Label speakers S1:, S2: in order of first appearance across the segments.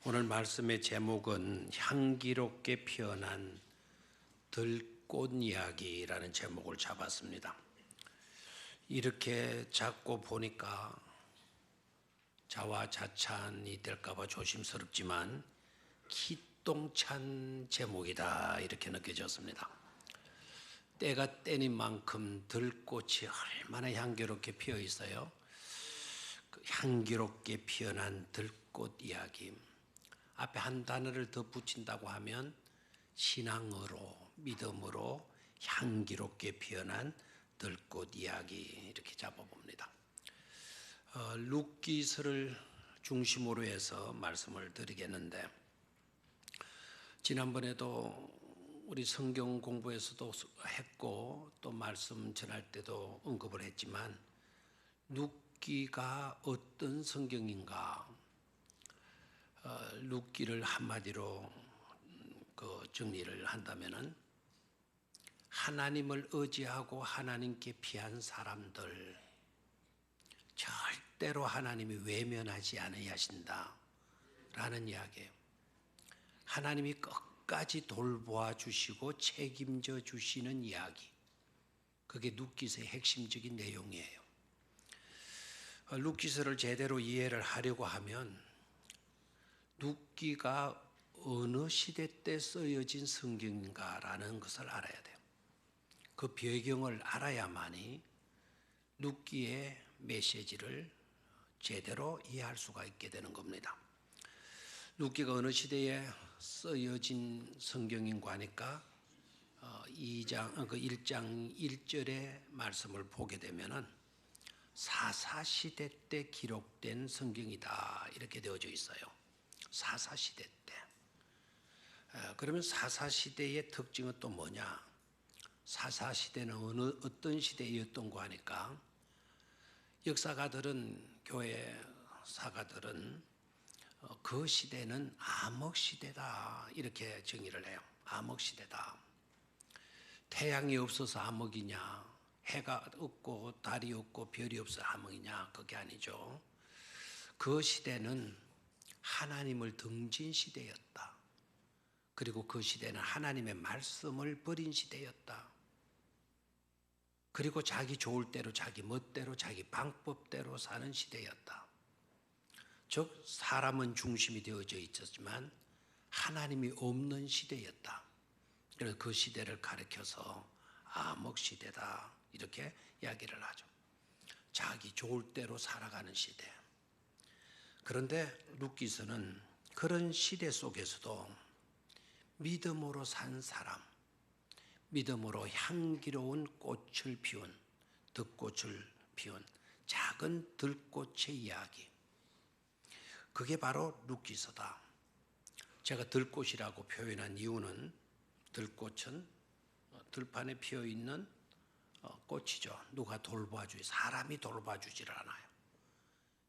S1: 오늘 말씀의 제목은 향기롭게 피어난 들꽃 이야기라는 제목을 잡았습니다. 이렇게 잡고 보니까 자화자찬이 될까봐 조심스럽지만 기똥찬 제목이다 이렇게 느껴졌습니다. 때가 때인 만큼 들꽃이 얼마나 향기롭게 피어 있어요. 그 향기롭게 피어난 들꽃 이야기. 앞에 한 단어를 더 붙인다고 하면 신앙으로, 믿음으로 향기롭게 피어난 들꽃 이야기 이렇게 잡아봅니다. 룻기서를 중심으로 해서 말씀을 드리겠는데, 지난번에도 우리 성경 공부에서도 했고 또 말씀 전할 때도 언급을 했지만, 룻기가 어떤 성경인가, 룻기를 한마디로 정리를 한다면은 하나님을 의지하고 하나님께 피한 사람들, 절대로 하나님이 외면하지 않으신다 라는 이야기예요. 하나님이 끝까지 돌보아 주시고 책임져 주시는 이야기, 그게 룻기서의 핵심적인 내용이에요. 룻기서를 제대로 이해를 하려고 하면 룻기가 어느 시대 때 쓰여진 성경인가라는 것을 알아야 돼요. 그 배경을 알아야만이 룻기의 메시지를 제대로 이해할 수가 있게 되는 겁니다. 룻기가 어느 시대에 쓰여진 성경인가 하니까 1장 1절의 말씀을 보게 되면은 사사시대 때 기록된 성경이다 이렇게 되어져 있어요. 사사시대 때. 그러면 사사시대의 특징은 또 뭐냐? 사사시대는 어떤 시대였던가 하니까 역사가들은, 교회 사가들은 그 시대는 암흑시대다 이렇게 정의를 해요. 암흑시대다. 태양이 없어서 암흑이냐, 해가 없고 달이 없고 별이 없어서 암흑이냐, 그게 아니죠. 그 시대는 하나님을 등진 시대였다. 그리고 그 시대는 하나님의 말씀을 버린 시대였다. 그리고 자기 좋을 대로, 자기 멋대로, 자기 방법대로 사는 시대였다. 즉 사람은 중심이 되어져 있었지만 하나님이 없는 시대였다. 그래서 그 시대를 가리켜서 암흑시대다 이렇게 이야기를 하죠. 자기 좋을 대로 살아가는 시대. 그런데 룻기서는 그런 시대 속에서도 믿음으로 산 사람, 믿음으로 향기로운 꽃을 피운, 들꽃을 피운 작은 들꽃의 이야기, 그게 바로 룻기서다. 제가 들꽃이라고 표현한 이유는, 들꽃은 들판에 피어있는 꽃이죠. 누가 돌봐주지, 사람이 돌봐주질 않아요.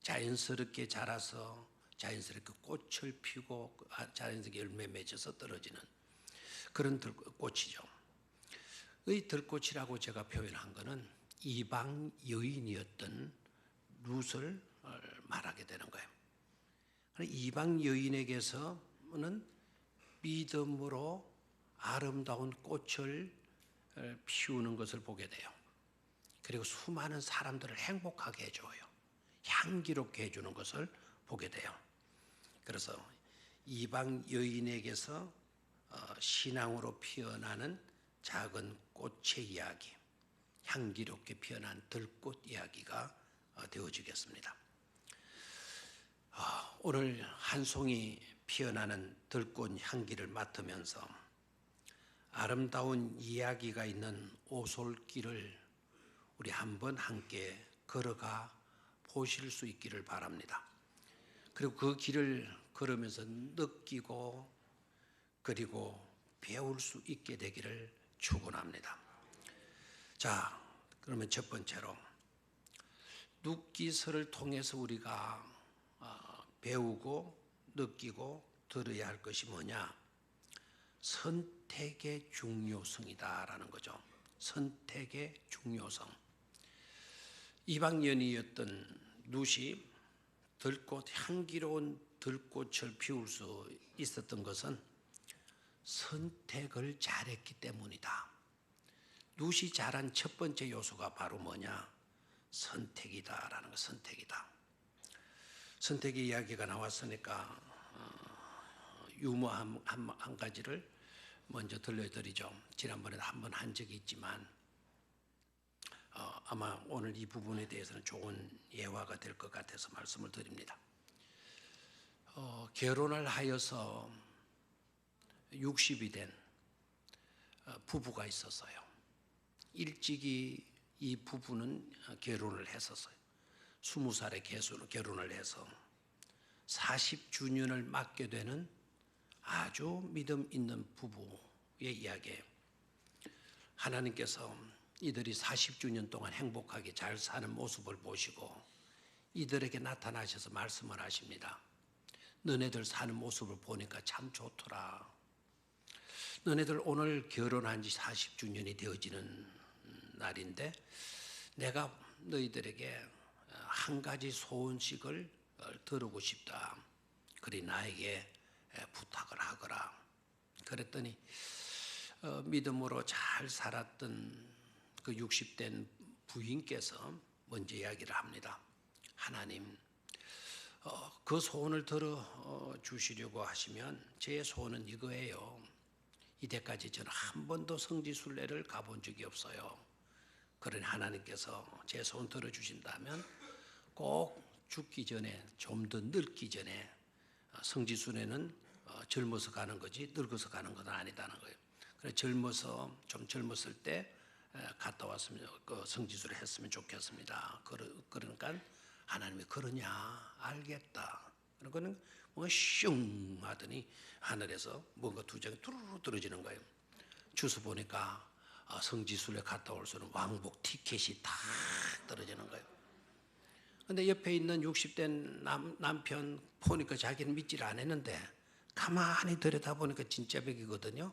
S1: 자연스럽게 자라서 자연스럽게 꽃을 피고 자연스럽게 열매 맺어서 떨어지는 그런 꽃이죠. 이 들꽃이라고 제가 표현한 것은 이방 여인이었던 룻을 말하게 되는 거예요. 이방 여인에게서는 믿음으로 아름다운 꽃을 피우는 것을 보게 돼요. 그리고 수많은 사람들을 행복하게 해줘요. 향기롭게 해주는 것을 보게 돼요. 그래서 이방 여인에게서 신앙으로 피어나는 작은 꽃의 이야기, 향기롭게 피어난 들꽃 이야기가 되어지겠습니다. 오늘 한 송이 피어나는 들꽃 향기를 맡으면서 아름다운 이야기가 있는 오솔길을 우리 한번 함께 걸어가 보실 수 있기를 바랍니다. 그리고 그 길을 걸으면서 느끼고 그리고 배울 수 있게 되기를 축원합니다. 자, 그러면 첫 번째로 룻기서를 통해서 우리가 배우고 느끼고 들어야 할 것이 뭐냐? 선택의 중요성이다라는 거죠. 선택의 중요성. 이방연이었던 룻이 들꽃 향기로운 들꽃을 피울 수 있었던 것은 선택을 잘했기 때문이다. 룻이 잘한 첫 번째 요소가 바로 뭐냐? 선택이다라는 거, 선택이다. 선택의 이야기가 나왔으니까 유머 한 가지를 먼저 들려드리죠. 지난번에도 한번 한 적이 있지만 아마 오늘 이 부분에 대해서는 좋은 예화가 될 것 같아서 말씀을 드립니다. 결혼을 하여서 60이 된 부부가 있었어요. 일찍이 이 부부는 결혼을 했었어요. 20살에 결혼을 해서 40주년을 맞게 되는 아주 믿음 있는 부부의 이야기예요. 하나님께서 이들이 40주년 동안 행복하게 잘 사는 모습을 보시고 이들에게 나타나셔서 말씀을 하십니다. 너네들 사는 모습을 보니까 참 좋더라. 너네들 오늘 결혼한 지 40주년이 되어지는 날인데 내가 너희들에게 한 가지 소원씩을 들으고 싶다. 그리 나에게 부탁을 하거라. 그랬더니 믿음으로 잘 살았던 그 60된 부인께서 먼저 이야기를 합니다. 하나님, 그 소원을 들어 주시려고 하시면 제 소원은 이거예요. 이때까지 저는 한 번도 성지순례를 가본 적이 없어요. 그러니 하나님께서 제 소원 들어주신다면 꼭 죽기 전에, 좀 더 늙기 전에, 성지순례는 젊어서 가는 거지 늙어서 가는 건 아니다는 거예요. 그래서 좀 젊었을 때 갔다 왔으면 성지순례 했으면 좋겠습니다. 그러니까 하나님이 그러냐, 알겠다. 그러고는 뭐 슝 하더니 하늘에서 뭔가 두 장이 tururu루 떨어지는 거예요. 주소 보니까 성지순례 갔다 올 수 있는 왕복 티켓이 탁 떨어지는 거예요. 근데 옆에 있는 60대 남편 보니까 자기는 믿지를 않았는데 가만히 들여다보니까 진짜 백이거든요.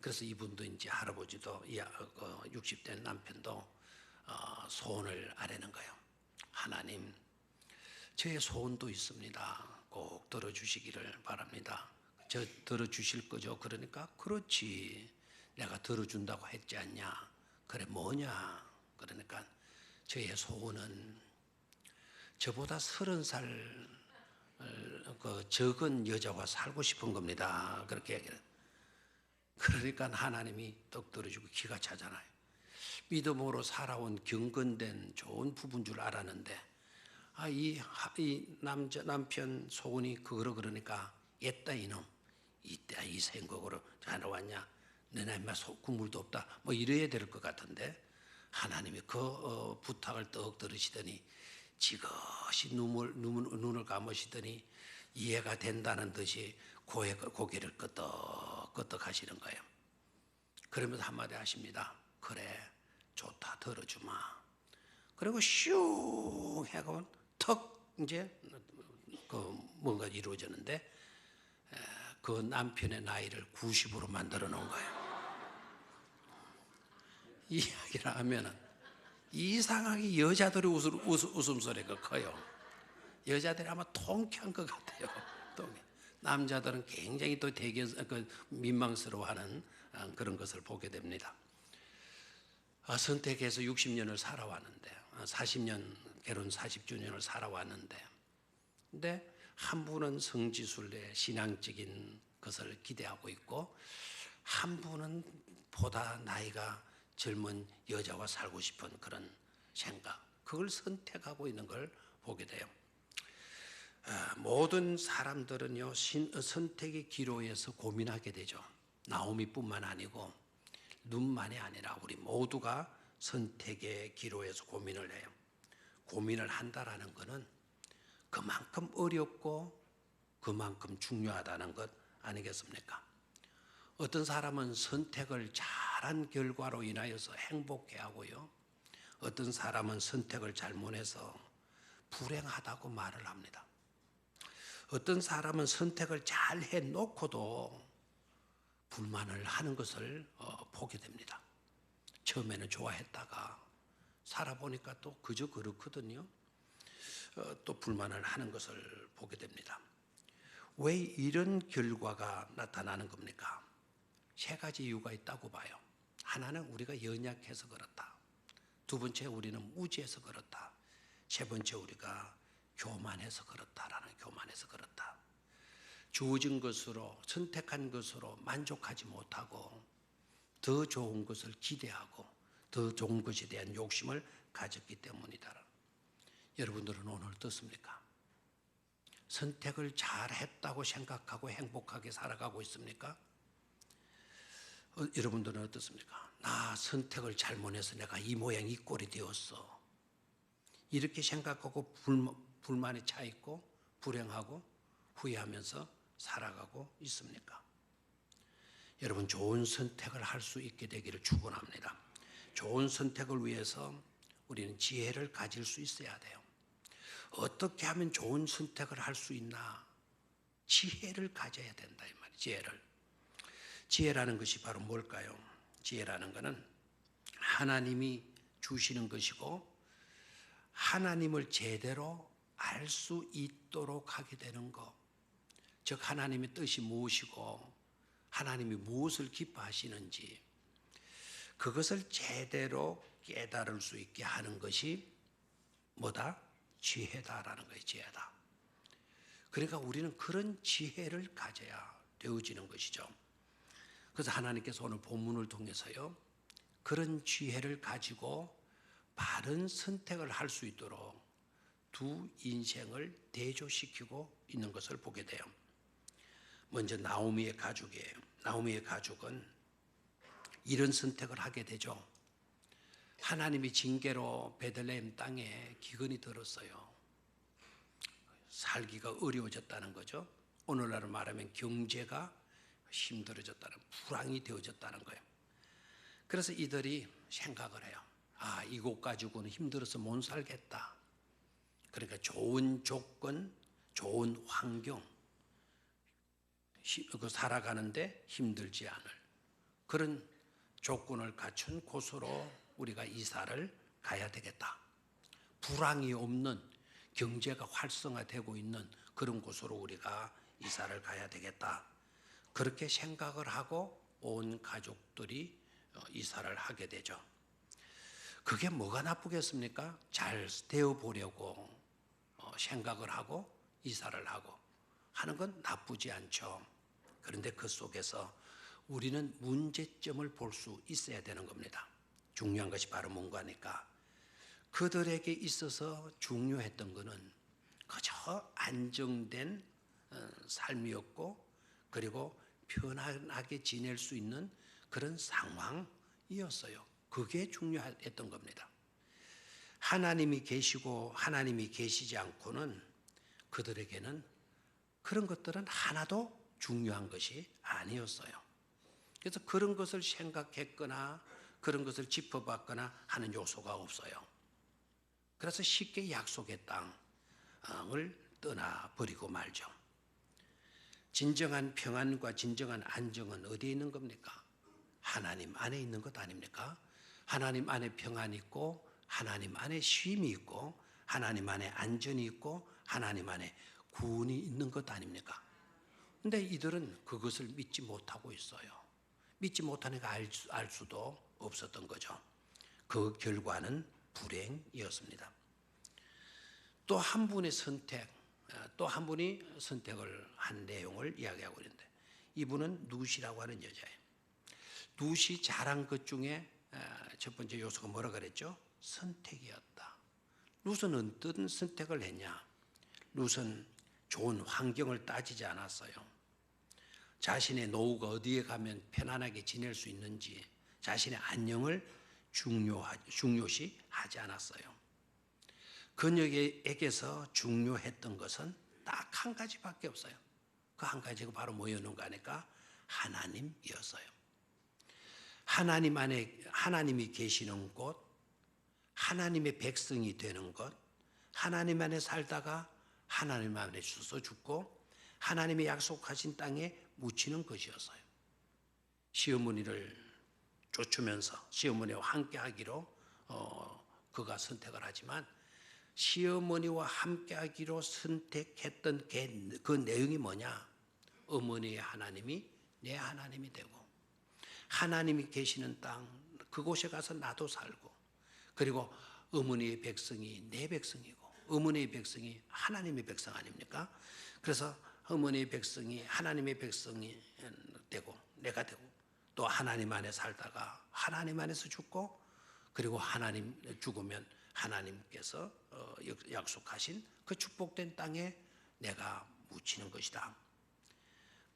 S1: 그래서 이분도 이제 할아버지도 60대 남편도 소원을 아뢰는 거예요. 하나님, 제 소원도 있습니다. 꼭 들어주시기를 바랍니다. 저 들어주실 거죠? 그러니까 그렇지. 내가 들어준다고 했지 않냐? 그래 뭐냐? 그러니까 저의 소원은 저보다 30살 적은 여자와 살고 싶은 겁니다. 그렇게 얘기를. 그러니까 하나님이 떡 들어주고 기가 차잖아요. 믿음으로 살아온 경건된 좋은 부부인 줄 알았는데 이 남편 소원이 그러니까 옛다 이놈 이때 이 생각으로 잘 왔냐? 너네 인마 국물도 없다. 뭐 이래야 될 것 같은데 하나님이 그 부탁을 떡 들으시더니 지그시 눈을 감으시더니 이해가 된다는 듯이 고개를 끄덕끄덕 하시는 거예요. 그러면서 한마디 하십니다. 그래, 좋다, 들어주마. 그리고 슝 해가면 턱 이제 뭔가 이루어졌는데 그 남편의 나이를 90으로 만들어 놓은 거예요. 이 이야기를 하면은 이상하게 여자들의 웃음소리가 커요. 여자들이 아마 통쾌한 것 같아요. 남자들은 굉장히 또 되게 민망스러워하는 그런 것을 보게 됩니다. 선택해서 60년을 살아왔는데 40년 결혼 40주년을 살아왔는데 근데 한 분은 성지순례 신앙적인 것을 기대하고 있고 한 분은 보다 나이가 젊은 여자와 살고 싶은 그런 생각, 그걸 선택하고 있는 걸 보게 돼요. 모든 사람들은요 선택의 기로에서 고민하게 되죠. 나오미뿐만 아니고 룻만이 아니라 우리 모두가 선택의 기로에서 고민을 해요. 고민을 한다라는 것은 그만큼 어렵고 그만큼 중요하다는 것 아니겠습니까? 어떤 사람은 선택을 잘한 결과로 인하여서 행복해하고요. 어떤 사람은 선택을 잘못해서 불행하다고 말을 합니다. 어떤 사람은 선택을 잘 해놓고도 불만을 하는 것을 보게 됩니다. 처음에는 좋아했다가 살아보니까 또 그저 그렇거든요. 또 불만을 하는 것을 보게 됩니다. 왜 이런 결과가 나타나는 겁니까? 세 가지 이유가 있다고 봐요. 하나는 우리가 연약해서 그렇다. 두 번째, 우리는 무지해서 그렇다. 세 번째, 우리가 교만해서 그렇다. 주어진 것으로, 선택한 것으로 만족하지 못하고 더 좋은 것을 기대하고 더 좋은 것에 대한 욕심을 가졌기 때문이다. 여러분들은 오늘 어떻습니까? 선택을 잘했다고 생각하고 행복하게 살아가고 있습니까? 여러분들은 어떻습니까? 나 선택을 잘못해서 내가 이 모양 이 꼴이 되었어. 이렇게 생각하고 불만에 차 있고 불행하고 후회하면서 살아가고 있습니까? 여러분, 좋은 선택을 할 수 있게 되기를 축원합니다. 좋은 선택을 위해서 우리는 지혜를 가질 수 있어야 돼요. 어떻게 하면 좋은 선택을 할 수 있나? 지혜를 가져야 된다 이 말이에요. 지혜라는 것이 바로 뭘까요? 지혜라는 것은 하나님이 주시는 것이고 하나님을 제대로 알 수 있도록 하게 되는 것. 즉 하나님의 뜻이 무엇이고 하나님이 무엇을 기뻐하시는지 그것을 제대로 깨달을 수 있게 하는 것이 뭐다? 지혜다라는 거예요. 지혜다. 그러니까 우리는 그런 지혜를 가져야 되어지는 것이죠. 그래서 하나님께서 오늘 본문을 통해서요, 그런 지혜를 가지고 바른 선택을 할 수 있도록 두 인생을 대조시키고 있는 것을 보게 돼요. 먼저 나오미의 가족이에요. 나오미의 가족은 이런 선택을 하게 되죠. 하나님이 징계로 베들레헴 땅에 기근이 들었어요. 살기가 어려워졌다는 거죠. 오늘날로 말하면 경제가 힘들어졌다는, 불황이 되어졌다는 거예요. 그래서 이들이 생각을 해요. 아, 이곳 가지고는 힘들어서 못 살겠다. 그러니까 좋은 조건, 좋은 환경, 살아가는데 힘들지 않을 그런 조건을 갖춘 곳으로 우리가 이사를 가야 되겠다. 불황이 없는, 경제가 활성화되고 있는 그런 곳으로 우리가 이사를 가야 되겠다. 그렇게 생각을 하고 온 가족들이 이사를 하게 되죠. 그게 뭐가 나쁘겠습니까? 잘 되어 보려고 생각을 하고 이사를 하고 하는 건 나쁘지 않죠. 그런데 그 속에서 우리는 문제점을 볼 수 있어야 되는 겁니다. 중요한 것이 바로 뭔가니까 그들에게 있어서 중요했던 것은 그저 안정된 삶이었고 그리고 편안하게 지낼 수 있는 그런 상황이었어요. 그게 중요했던 겁니다. 하나님이 계시고 하나님이 계시지 않고는 그들에게는 그런 것들은 하나도 중요한 것이 아니었어요. 그래서 그런 것을 생각했거나 그런 것을 짚어봤거나 하는 요소가 없어요. 그래서 쉽게 약속의 땅을 떠나버리고 말죠. 진정한 평안과 진정한 안정은 어디에 있는 겁니까? 하나님 안에 있는 것 아닙니까? 하나님 안에 평안이 있고 하나님 안에 쉼이 있고 하나님 안에 안전이 있고 하나님 안에 구원이 있는 것 아닙니까? 근데 이들은 그것을 믿지 못하고 있어요. 믿지 못하니까 알 수도 없었던 거죠. 그 결과는 불행이었습니다. 또 한 분의 선택, 또 한 분이 선택을 한 내용을 이야기하고 있는데 이분은 룻이라고 하는 여자예요. 룻이 잘한 것 중에 첫 번째 요소가 뭐라 그랬죠? 선택이었다. 룻은 어떤 선택을 했냐? 룻은 좋은 환경을 따지지 않았어요. 자신의 노후가 어디에 가면 편안하게 지낼 수 있는지 자신의 안녕을 중요시 하지 않았어요. 그녀에게서 중요했던 것은 딱 한 가지밖에 없어요. 그 한 가지가 바로 뭐였는가 하니까 하나님이었어요. 하나님 안에 하나님이 계시는 곳, 하나님의 백성이 되는 것, 하나님 안에 살다가 하나님 안에 주서 죽고 하나님의 약속하신 땅에 묻히는 것이었어요. 시어머니를 쫓으면서 시어머니와 함께 하기로 그가 선택을 하지만 시어머니와 함께 하기로 선택했던 그 내용이 뭐냐? 어머니의 하나님이 내 하나님이 되고, 하나님이 계시는 땅 그곳에 가서 나도 살고, 그리고 어머니의 백성이 내 백성이고 어머니의 백성이 하나님의 백성 아닙니까? 그래서 어머니의 백성이 하나님의 백성이 되고 내가 되고, 또 하나님 안에 살다가 하나님 안에서 죽고, 그리고 하나님 죽으면 하나님께서 약속하신 그 축복된 땅에 내가 묻히는 것이다.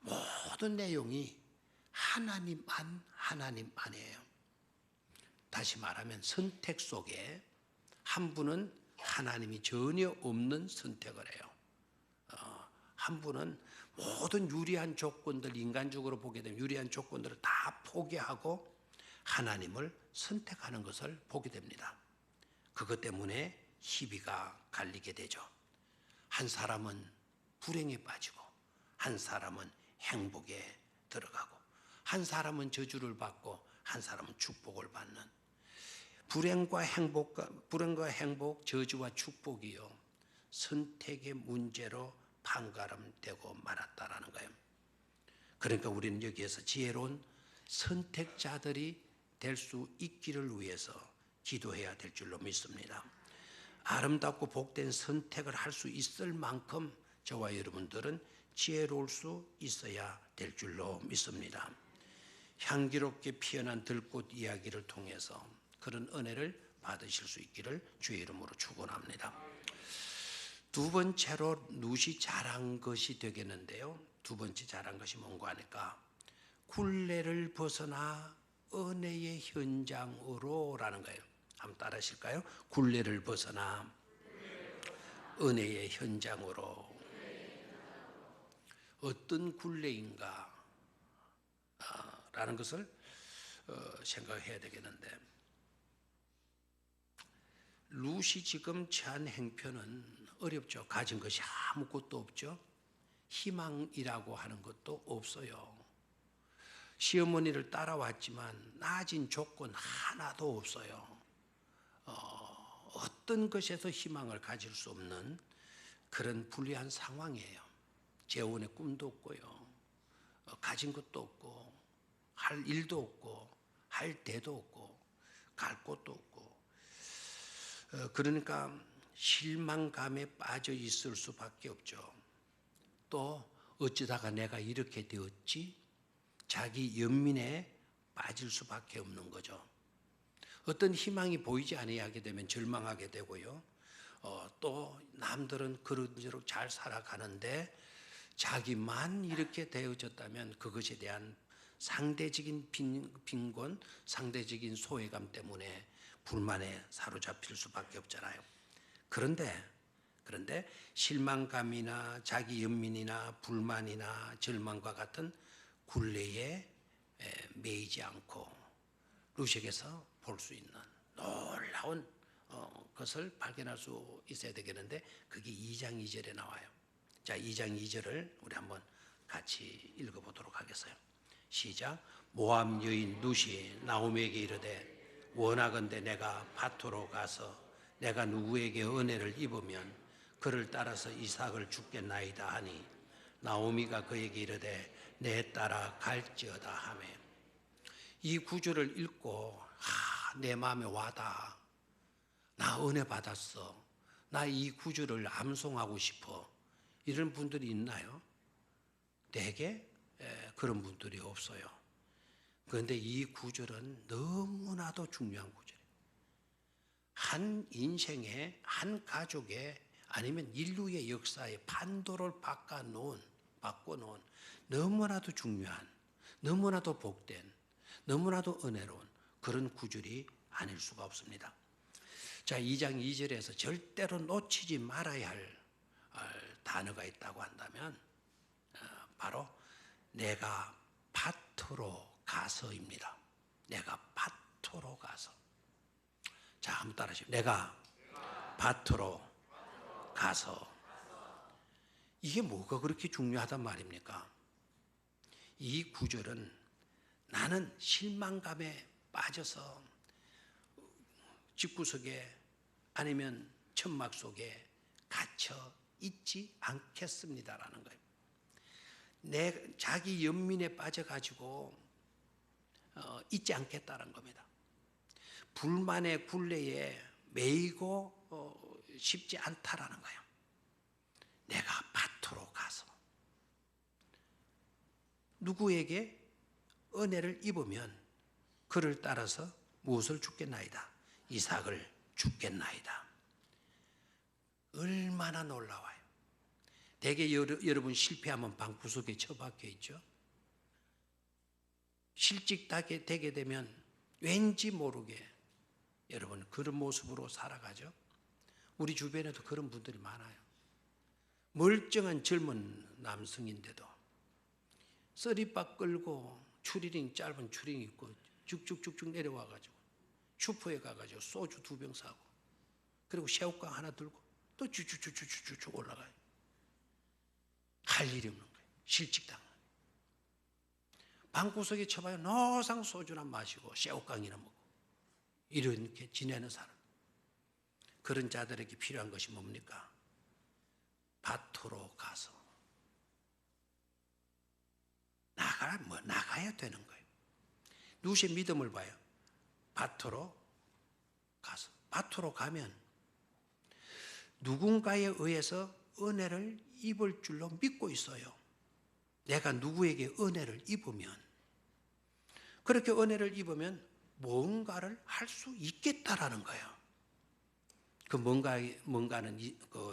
S1: 모든 내용이 하나님 안이에요. 다시 말하면 선택 속에 한 분은 하나님이 전혀 없는 선택을 해요. 한 분은 모든 유리한 조건들, 인간적으로 보게 되면 유리한 조건들을 다 포기하고 하나님을 선택하는 것을 보게 됩니다. 그것 때문에 시비가 갈리게 되죠. 한 사람은 불행에 빠지고, 한 사람은 행복에 들어가고, 한 사람은 저주를 받고, 한 사람은 축복을 받는, 불행과 행복, 저주와 축복이요, 선택의 문제로 판가름되고 말았다라는 거예요. 그러니까 우리는 여기에서 지혜로운 선택자들이 될 수 있기를 위해서 기도해야 될 줄로 믿습니다. 아름답고 복된 선택을 할 수 있을 만큼 저와 여러분들은 지혜로울 수 있어야 될 줄로 믿습니다. 향기롭게 피어난 들꽃 이야기를 통해서 그런 은혜를 받으실 수 있기를 주의 이름으로 축원합니다. 두 번째로 룻이 잘한 것이 되겠는데요. 두 번째 잘한 것이 뭔가 하니까 굴레를 벗어나 은혜의 현장으로 라는 거예요. 한번 따라 하실까요? 굴레를 벗어나 은혜의 현장으로. 어떤 굴레인가 라는 것을 생각해야 되겠는데, 룻이 지금 처한 행편은 어렵죠. 가진 것이 아무것도 없죠. 희망이라고 하는 것도 없어요. 시어머니를 따라왔지만 나아진 조건 하나도 없어요. 어떤 것에서 희망을 가질 수 없는 그런 불리한 상황이에요. 재혼의 꿈도 없고요. 가진 것도 없고, 할 일도 없고, 할 데도 없고, 갈 곳도 없고, 그러니까 실망감에 빠져 있을 수밖에 없죠. 또 어쩌다가 내가 이렇게 되었지? 자기 연민에 빠질 수밖에 없는 거죠. 어떤 희망이 보이지 아니하게 되면 절망하게 되고요. 또 남들은 그런대로 잘 살아가는데 자기만 이렇게 되어졌다면 그것에 대한 상대적인 빈곤, 상대적인 소외감 때문에 불만에 사로잡힐 수밖에 없잖아요. 그런데 실망감이나 자기 연민이나 불만이나 절망과 같은 굴레에 매이지 않고 룻에게서 볼 수 있는 놀라운 것을 발견할 수 있어야 되겠는데, 그게 2장 2절에 나와요. 자, 2장 2절을 우리 한번 같이 읽어보도록 하겠어요. 시작. 모압 여인 룻이 나오미에게 이르되 원하건대 내가 밭으로 가서 내가 누구에게 은혜를 입으면 그를 따라서 이삭을 주겠나이다 하니 나오미가 그에게 이르되 내 따라 갈지어다 하며. 이 구절을 읽고 내 마음에 와닿아. 나 은혜 받았어. 나 이 구절을 암송하고 싶어. 이런 분들이 있나요? 대개 그런 분들이 없어요. 그런데 이 구절은 너무나도 중요한 구절이에요. 한 인생의, 한 가족의, 아니면 인류의 역사에 판도를 바꿔놓은 너무나도 중요한, 너무나도 복된, 너무나도 은혜로운 그런 구절이 아닐 수가 없습니다. 자, 2장 2절에서 절대로 놓치지 말아야 할 단어가 있다고 한다면 바로 내가 밭으로 가서입니다. 내가 밭으로 가서. 자, 한번 따라하시죠. 내가 밭으로 가서. 이게 뭐가 그렇게 중요하단 말입니까? 이 구절은 나는 실망감에 빠져서 집구석에 아니면 천막 속에 갇혀 있지 않겠습니다라는 거예요. 자기 연민에 빠져가지고 잊지 않겠다는 겁니다. 불만의 굴레에 매이고 싶지 않다라는 거예요. 내가 밭으로 가서 누구에게 은혜를 입으면 그를 따라서 무엇을 주겠나이다? 이삭을 주겠나이다. 얼마나 놀라워요. 대개 여러분 실패하면 방구석에 처박혀 있죠. 실직하게 되게 되면 왠지 모르게 여러분 그런 모습으로 살아가죠. 우리 주변에도 그런 분들이 많아요. 멀쩡한 젊은 남성인데도 쓰리박 끌고 짧은 추리닝 입고 쭉쭉쭉쭉 내려와가지고 슈퍼에 가가지고 소주 2병 사고 그리고 새우깡 하나 들고 또 쭉쭉쭉쭉쭉 올라가요. 할 일이 없는 거예요. 실직당한. 방구석에 쳐봐요. 노상 소주나 마시고 새우깡이나 먹고 이렇게 지내는 사람. 그런 자들에게 필요한 것이 뭡니까? 밭으로 가서 나가야 되는 거예요. 누구의 믿음을 봐요. 밭으로 가서. 밭으로 가면 누군가에 의해서 은혜를 입을 줄로 믿고 있어요. 내가 누구에게 은혜를 입으면, 그렇게 은혜를 입으면 뭔가를 할 수 있겠다라는 거예요. 그 뭔가는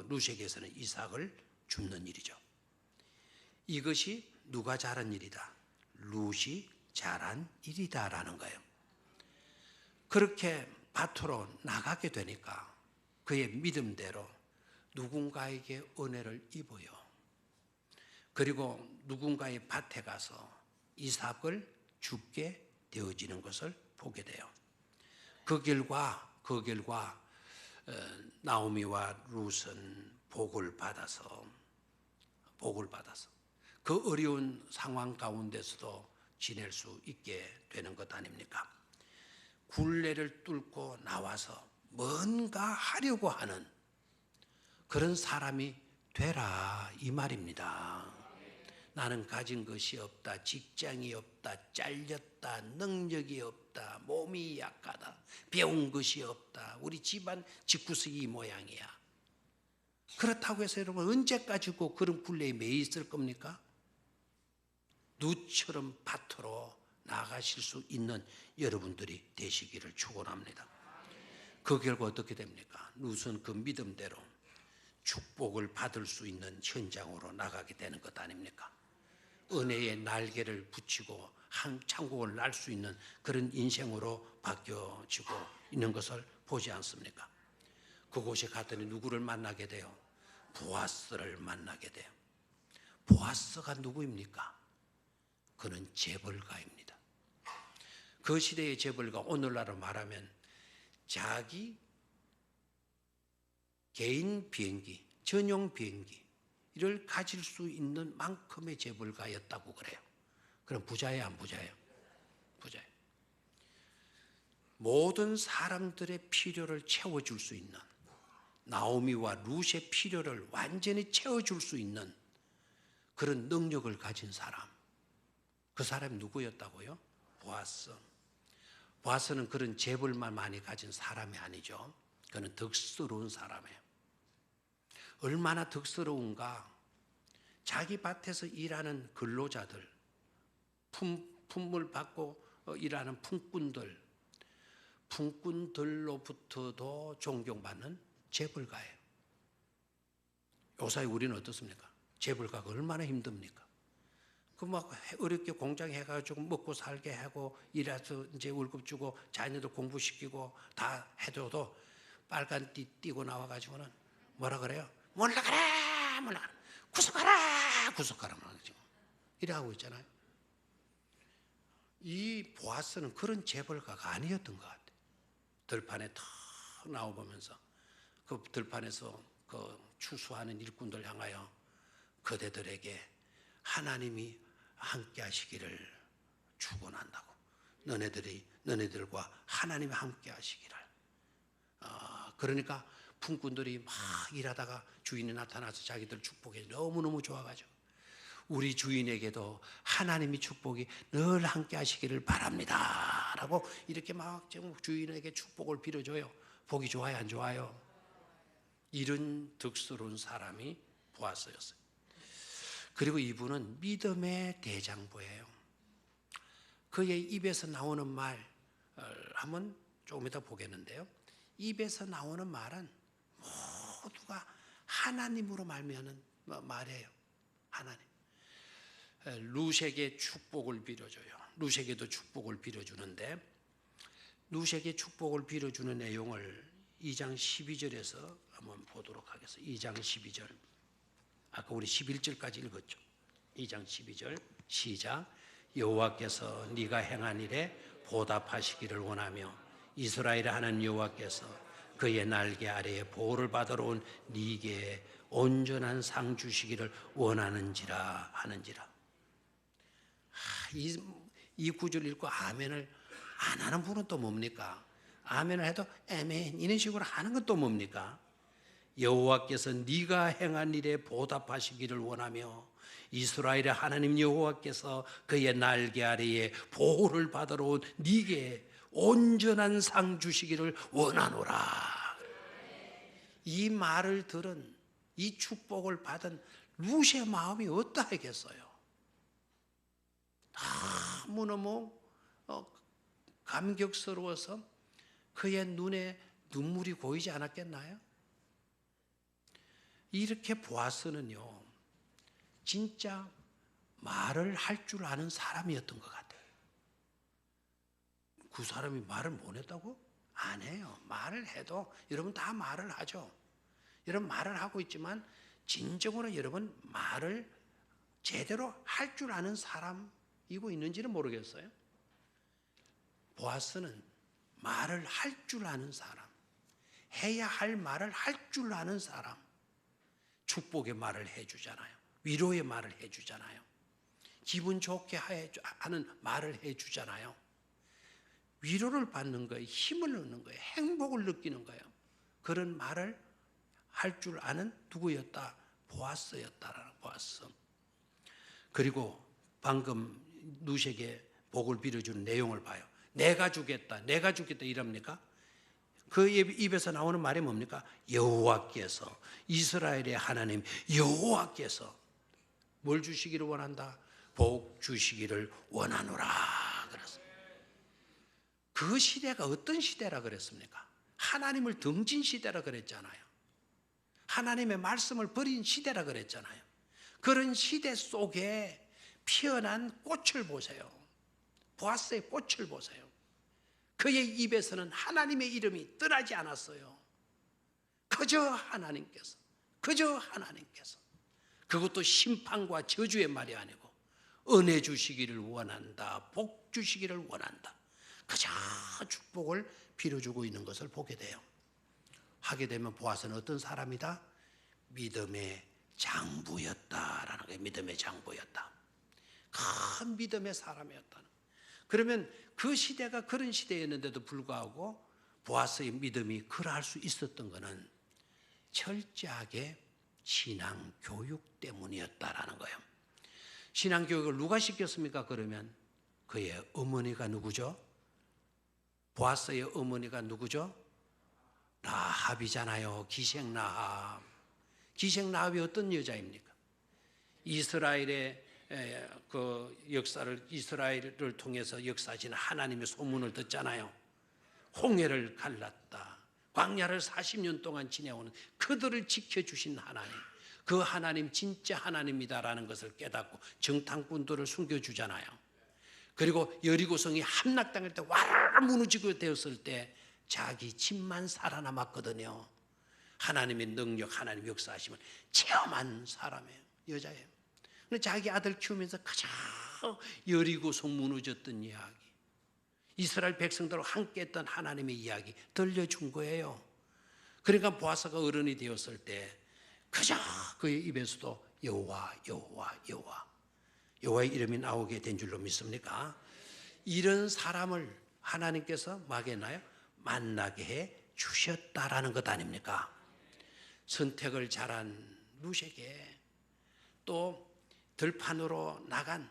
S1: 루시에게서는 이삭을 줍는 일이죠. 이것이 누가 잘한 일이다? 룻이 잘한 일이다라는 거예요. 그렇게 밭으로 나가게 되니까 그의 믿음대로 누군가에게 은혜를 입어요. 그리고 누군가의 밭에 가서 이삭을 죽게 되어지는 것을 보게 돼요. 그 결과 나오미와 룻은 복을 받아서 그 어려운 상황 가운데서도 지낼 수 있게 되는 것 아닙니까? 굴레를 뚫고 나와서 뭔가 하려고 하는 그런 사람이 되라 이 말입니다. 나는 가진 것이 없다, 직장이 없다, 잘렸다, 능력이 없다, 몸이 약하다, 배운 것이 없다, 우리 집안 집구석이 이 모양이야. 그렇다고 해서 여러분 언제까지 그런 굴레에 매여 있을 겁니까? 누처럼 밭으로 나가실 수 있는 여러분들이 되시기를 축원합니다. 그 결과 어떻게 됩니까? 룻은 그 믿음대로 축복을 받을 수 있는 현장으로 나가게 되는 것 아닙니까? 은혜의 날개를 붙이고 천국을 날 수 있는 그런 인생으로 바뀌어지고 있는 것을 보지 않습니까? 그곳에 갔더니 누구를 만나게 돼요? 보아스를 만나게 돼요. 보아스가 누구입니까? 그는 재벌가입니다. 그 시대의 재벌가, 오늘날로 말하면 자기 개인 비행기, 전용 비행기를 가질 수 있는 만큼의 재벌가였다고 그래요. 그럼 부자예요, 안 부자예요? 부자예요. 모든 사람들의 필요를 채워줄 수 있는, 나오미와 룻의 필요를 완전히 채워줄 수 있는 그런 능력을 가진 사람. 그 사람이 누구였다고요? 보아스. 보아스는 그런 재벌만 많이 가진 사람이 아니죠. 그는 덕스러운 사람이에요. 얼마나 덕스러운가. 자기 밭에서 일하는 근로자들, 품을 받고 일하는 품꾼들로부터도 존경받는 재벌가예요. 요사이 우리는 어떻습니까? 재벌가가 얼마나 힘듭니까? 그 막 어렵게 공장 해가지고 먹고 살게 하고 일해서 이제 월급 주고 자녀들 공부시키고 다 해줘도 빨간 띠 띠고 나와가지고는 뭐라 그래요? 몰라가라 구속하라 말이죠. 이래 하고 있잖아요. 이 보아스는 그런 재벌가가 아니었던 것 같아요. 들판에 탁 나와보면서 그 들판에서 그 추수하는 일꾼들 향하여 그대들에게 하나님이 함께 하시기를 축원한다고. 너네들과 하나님이 함께 하시기를. 그러니까 품꾼들이 막 일하다가 주인이 나타나서 자기들 축복해 너무너무 좋아가지고 우리 주인에게도 하나님의 축복이 늘 함께 하시기를 바랍니다 라고 이렇게 막 주인에게 축복을 빌어줘요. 보기 좋아요, 안 좋아요? 이런 덕스러운 사람이 보아스였어요. 그리고 이분은 믿음의 대장부예요. 그의 입에서 나오는 말 한번 조금 이따 보겠는데요. 입에서 나오는 말은 모두가 하나님으로 말미암는 말이에요. 하나님. 루색의 축복을 빌어줘요. 루색에도 축복을 빌어주는데 루색의 축복을 빌어주는 내용을 2장 12절에서 한번 보도록 하겠습니다. 2장 12절. 아까 우리 11절까지 읽었죠. 2장 12절 시작. 여호와께서 네가 행한 일에 보답하시기를 원하며 이스라엘의 하나님 여호와께서 그의 날개 아래에 보호를 받으러 온 네게 온전한 상 주시기를 원하는지라 하는지라. 이 구절 읽고 아멘을 안 하는 분은 또 뭡니까? 아멘을 해도 아멘 이런 식으로 하는 건 또 뭡니까? 여호와께서 네가 행한 일에 보답하시기를 원하며 이스라엘의 하나님 여호와께서 그의 날개 아래에 보호를 받으러 온 네게 온전한 상 주시기를 원하노라. 이 말을 들은 이 축복을 받은 룻의 마음이 어떠하겠어요? 너무너무 감격스러워서 그의 눈에 눈물이 고이지 않았겠나요? 이렇게 보아스는요 진짜 말을 할 줄 아는 사람이었던 것 같아요. 그 사람이 말을 못 했다고? 안 해요. 말을 해도 여러분 다 말을 하죠. 여러분 말을 하고 있지만 진정으로 여러분 말을 제대로 할 줄 아는 사람이고 있는지는 모르겠어요. 보아스는 말을 할 줄 아는 사람, 해야 할 말을 할 줄 아는 사람, 축복의 말을 해주잖아요. 위로의 말을 해주잖아요. 기분 좋게 하는 말을 해주잖아요. 위로를 받는 거예요. 힘을 얻는 거예요. 행복을 느끼는 거예요. 그런 말을 할 줄 아는 누구였다? 보아스였다라는 보아스. 그리고 방금 룻에게 복을 빌어주는 내용을 봐요. 내가 주겠다, 내가 주겠다 이럽니까? 그 입에서 나오는 말이 뭡니까? 여호와께서, 이스라엘의 하나님 여호와께서 뭘 주시기를 원한다? 복 주시기를 원하노라 그랬어요. 그 시대가 어떤 시대라 그랬습니까? 하나님을 등진 시대라 그랬잖아요. 하나님의 말씀을 버린 시대라 그랬잖아요. 그런 시대 속에 피어난 꽃을 보세요. 보아스의 꽃을 보세요. 그의 입에서는 하나님의 이름이 떠나지 않았어요. 그저 하나님께서, 그저 하나님께서. 그것도 심판과 저주의 말이 아니고 은혜 주시기를 원한다, 복 주시기를 원한다. 그저 축복을 빌어주고 있는 것을 보게 돼요. 하게 되면 보아스는 어떤 사람이다? 믿음의 장부였다라는 거예요. 믿음의 장부였다. 큰 믿음의 사람이었다는. 그러면 그 시대가 그런 시대였는데도 불구하고 보아스의 믿음이 그러할 수 있었던 것은 철저하게 신앙 교육 때문이었다라는 거예요. 신앙 교육을 누가 시켰습니까? 그러면 그의 어머니가 누구죠? 보아스의 어머니가 누구죠? 라합이잖아요. 기생 라합. 기생 라합이 어떤 여자입니까? 이스라엘의 그 역사를, 이스라엘을 통해서 역사하시는 하나님의 소문을 듣잖아요. 홍해를 갈랐다. 광야를 40년 동안 지내오는 그들을 지켜주신 하나님, 그 하나님 진짜 하나님이다라는 것을 깨닫고 정탐꾼들을 숨겨주잖아요. 그리고 여리고성이 함락당할 때 와르르 무너지고 되었을 때 자기 집만 살아남았거든요. 하나님의 능력, 하나님의 역사하심을 체험한 사람이에요. 여자예요. 근데 자기 아들 키우면서 가장 여리고성 무너졌던 이야기, 이스라엘 백성들과 함께 했던 하나님의 이야기 들려준 거예요. 그러니까 보아스가 어른이 되었을 때 그저 그의 입에서도 여호와, 여호와, 여호와, 여호와의 이름이 나오게 된 줄로 믿습니까? 이런 사람을 하나님께서 뭐하겠나요? 만나게 해 주셨다라는 것 아닙니까? 선택을 잘한 룻에게 또 들판으로 나간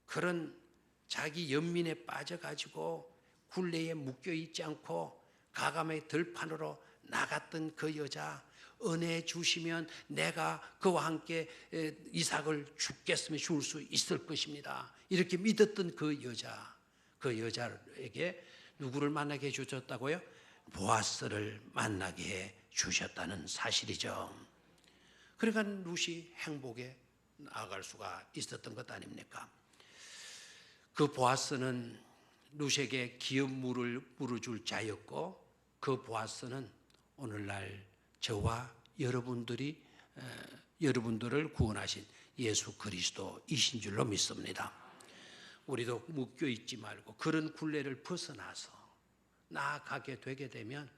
S1: 그런 자기 연민에 빠져가지고 굴레에 묶여 있지 않고 가감의 들판으로 나갔던 그 여자, 은혜 주시면 내가 그와 함께 이삭을 죽겠으면 죽을 수 있을 것입니다. 이렇게 믿었던 그 여자에게 누구를 만나게 해 주셨다고요? 보아스를 만나게 해 주셨다는 사실이죠. 그러니까 룻이 행복에 나아갈 수가 있었던 것 아닙니까? 그 보아스는 룻에게 기업물을 물어줄 자였고, 그 보아스는 오늘날 저와 여러분들을 구원하신 예수 그리스도이신 줄로 믿습니다. 우리도 묶여 있지 말고 그런 굴레를 벗어나서 나아가게 되게 되면,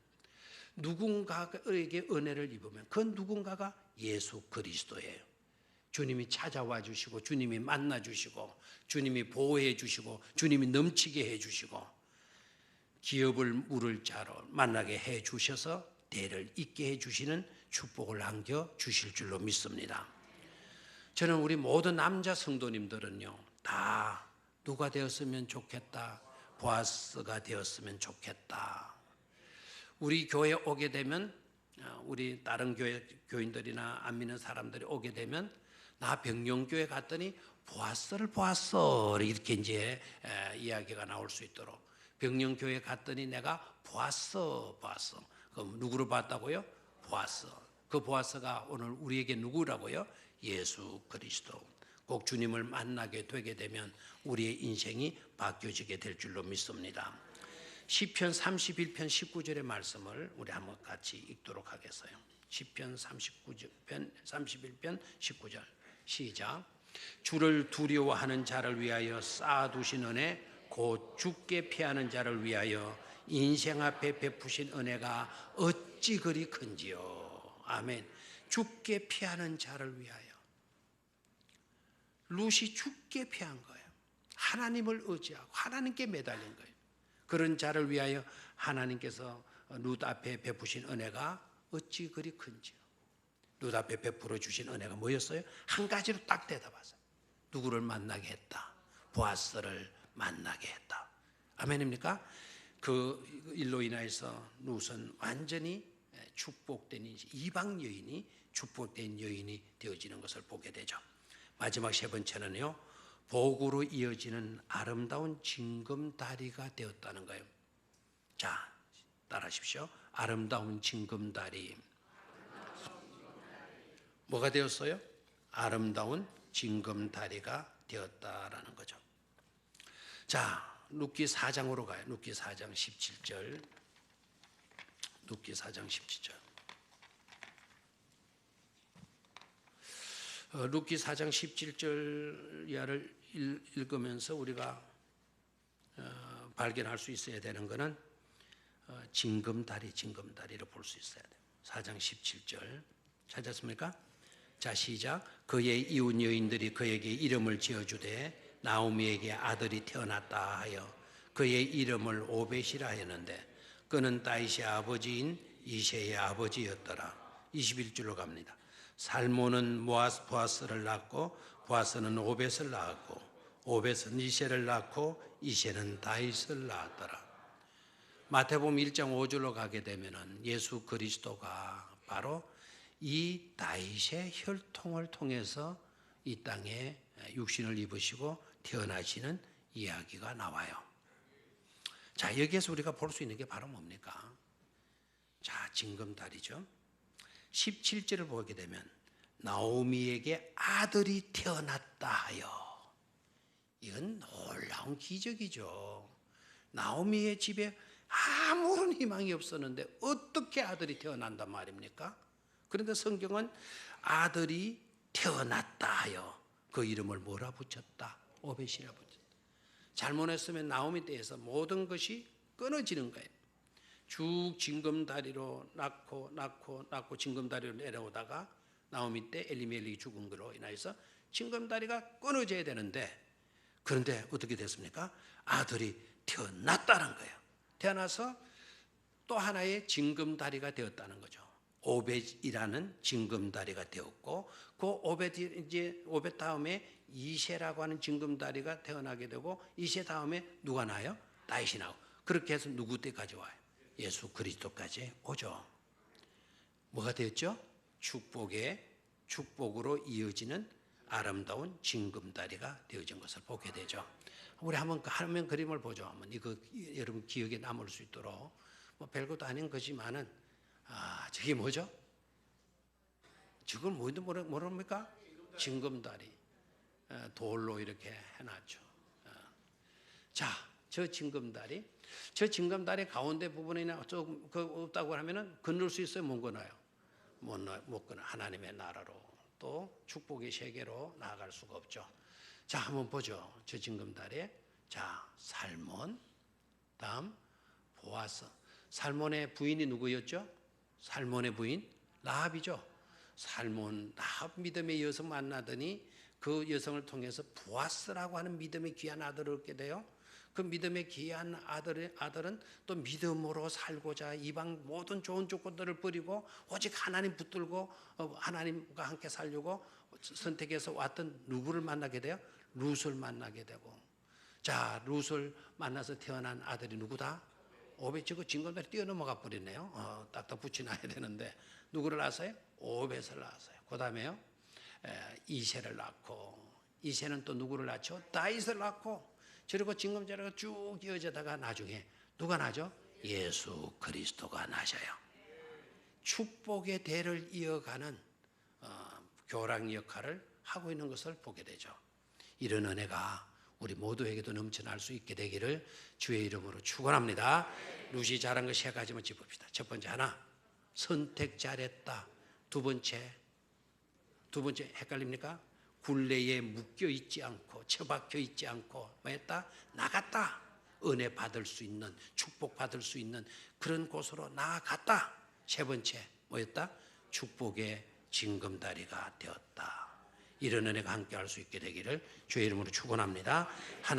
S1: 누군가에게 은혜를 입으면 그 누군가가 예수 그리스도예요. 주님이 찾아와 주시고, 주님이 만나 주시고, 주님이 보호해 주시고, 주님이 넘치게 해 주시고, 기업을 물을 자로 만나게 해 주셔서 대를 잇게 해 주시는 축복을 안겨 주실 줄로 믿습니다. 저는 우리 모든 남자 성도님들은요, 다 누가 되었으면 좋겠다, 보아스가 되었으면 좋겠다. 우리 교회에 오게 되면, 우리 다른 교인들이나 안 믿는 사람들이 오게 되면, 나 병영교회 갔더니 보았어를 보았어, 이렇게 이제 이야기가 나올 수 있도록, 병영교회 갔더니 내가 보았어. 그럼 누구를 봤다고요? 보았어. 그 보았어가 오늘 우리에게 누구라고요? 예수 그리스도. 꼭 주님을 만나게 되게 되면 우리의 인생이 바뀌어지게 될 줄로 믿습니다. 시편 31편 19절의 말씀을 우리 한번 같이 읽도록 하겠어요. 시편 31편 19절 시작. 주를 두려워하는 자를 위하여 쌓아두신 은혜, 곧 죽게 피하는 자를 위하여 인생 앞에 베푸신 은혜가 어찌 그리 큰지요. 아멘. 죽게 피하는 자를 위하여. 룻이 죽게 피한 거예요. 하나님을 의지하고 하나님께 매달린 거예요. 그런 자를 위하여 하나님께서 룻 앞에 베푸신 은혜가 어찌 그리 큰지요. 룻 앞에 베풀어 주신 은혜가 뭐였어요? 한 가지로 딱 대답하세요. 누구를 만나게 했다? 보아스를 만나게 했다. 아멘입니까? 그 일로 인하여서 룻은 완전히 축복된 이방 여인이 축복된 여인이 되어지는 것을 보게 되죠. 마지막 세 번째는요, 복으로 이어지는 아름다운 징검다리가 되었다는 거예요. 자, 따라하십시오. 아름다운 징검다리. 뭐가 되었어요? 아름다운 징검다리가 되었다라는 거죠. 자, 룻기 4장으로 가요. 룻기 4장 17절. 룻기 4장 17절. 룻기 4장 17절 이하를 읽으면서 우리가 발견할 수 있어야 되는 것은 징검다리를 볼 수 있어야 돼요. 4장 17절 찾았습니까? 자, 시작. 그의 이웃 여인들이 그에게 이름을 지어주되 나오미에게 아들이 태어났다 하여 그의 이름을 오벳이라 하였는데, 그는 다윗의 아버지인 이새의 아버지였더라. 21절로 갑니다. 살몬은 보아스를 낳고 보아스는 오벳을 낳았고 오벳은 이새를 낳고 이새는 다윗을 낳았더라. 마태복음 1장 5절로 가게 되면은 예수 그리스도가 바로 이 다윗의 혈통을 통해서 이 땅에 육신을 입으시고 태어나시는 이야기가 나와요. 자, 여기에서 우리가 볼 수 있는 게 바로 뭡니까? 자, 징검다리죠. 17절을 보게 되면 나오미에게 아들이 태어났다 하여. 이건 놀라운 기적이죠. 나오미의 집에 아무런 희망이 없었는데 어떻게 아들이 태어난단 말입니까? 그런데 성경은 아들이 태어났다 하여 그 이름을 뭐라 붙였다? 오벳이라 붙였다. 잘못했으면 나오미 때에서 모든 것이 끊어지는 거예요. 쭉 징검다리로 낳고 징검다리로 내려오다가 나오미 때 엘리멜렉이 죽은 거로 인해서 징검다리가 끊어져야 되는데, 그런데 어떻게 됐습니까? 아들이 태어났다는 거예요. 태어나서 또 하나의 징검다리가 되었다는 거죠. 오벳이라는 징검다리가 되었고, 그 오벳 다음에 이새라고 하는 징검다리가 태어나게 되고, 이새 다음에 누가 나요? 다윗이 나고. 그렇게 해서 누구 때까지 와요? 예수 그리스도까지 오죠. 뭐가 되었죠? 축복으로 이어지는 아름다운 징검다리가 되어진 것을 보게 되죠. 우리 한번 화면 그림을 보죠. 한번 이거 여러분 기억에 남을 수 있도록. 뭐 별것도 아닌 것이지만은, 저게 뭐죠? 저걸 뭐인지 모릅니까? 징검다리. 돌로 이렇게 해놨죠. 자, 저 징검다리 가운데 부분이나 조금 없다고 하면은 건널 수 있어요? 못 건너요? 못 건너. 하나님의 나라로 또 축복의 세계로 나아갈 수가 없죠. 자, 한번 보죠. 저 징검다리. 자, 살몬, 다음 보아스. 살몬의 부인이 누구였죠? 살몬의 부인 라합이죠. 라합 믿음의 여성 만나더니 그 여성을 통해서 보아스라고 하는 믿음의 귀한 아들을 얻게 돼요. 그 믿음의 귀한 아들은 또 믿음으로 살고자 이방 모든 좋은 조건들을 버리고 오직 하나님 붙들고 하나님과 함께 살려고 선택해서 왔던 누구를 만나게 돼요? 룻을 만나게 되고. 자, 룻을 만나서 태어난 아들이 누구다? 오벳. 그 징검다리 뛰어넘어가 버리네요. 딱딱 붙여놔야 되는데 누구를 낳았어요? 오벳을 낳았어요. 그 다음에요 이새를 낳고, 이새는 또 누구를 낳죠? 다윗을 낳고. 그리고 징검다리가 쭉 이어지다가 나중에 누가 나죠? 예수 그리스도가 나셔요. 축복의 대를 이어가는 교랑 역할을 하고 있는 것을 보게 되죠. 이런 은혜가 우리 모두에게도 넘쳐날 수 있게 되기를 주의 이름으로 축원합니다. 룻이 잘한 거 세 가지만 짚읍시다. 첫 번째, 하나, 선택 잘했다. 두 번째 헷갈립니까? 굴레에 묶여 있지 않고 처박혀 있지 않고 뭐했다? 나갔다. 은혜 받을 수 있는, 축복 받을 수 있는 그런 곳으로 나아갔다. 세 번째 뭐였다? 축복의 징검다리가 되었다. 이런 은혜가 함께 할 수 있게 되기를 주의 이름으로 축원합니다. 하나님